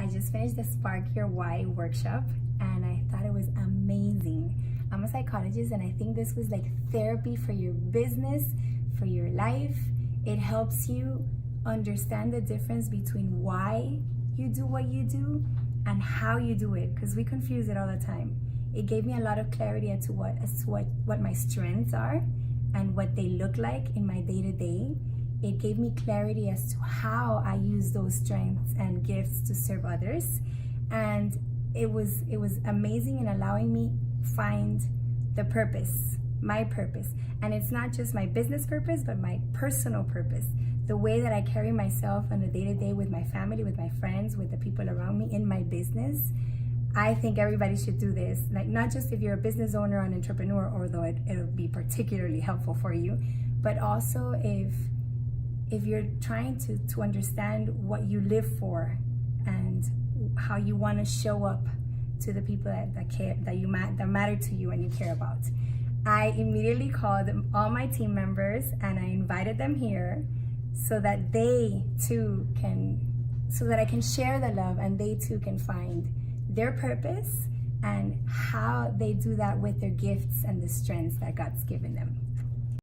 I just finished the Spark Your Why workshop and I thought it was amazing. I'm a psychologist and I think this was like therapy for your business, for your life. It helps you understand the difference between why you do what you do and how you do it, because we confuse it all the time. It gave me a lot of clarity as to what my strengths are and what they look like in my day-to-day. It gave me clarity as to how I use those strengths and gifts to serve others. And it was amazing in allowing me find the purpose, my purpose. And it's not just my business purpose, but my personal purpose. The way that I carry myself on a day-to-day with my family, with my friends, with the people around me in my business. I think everybody should do this. Like, not just if you're a business owner or an entrepreneur, although it'll be particularly helpful for you, but also if you're trying to understand what you live for and how you want to show up to the people that matter to you and you care about. I immediately called all my team members and I invited them here so that they too so that I can share the love and they too can find their purpose and how they do that with their gifts and the strengths that God's given them.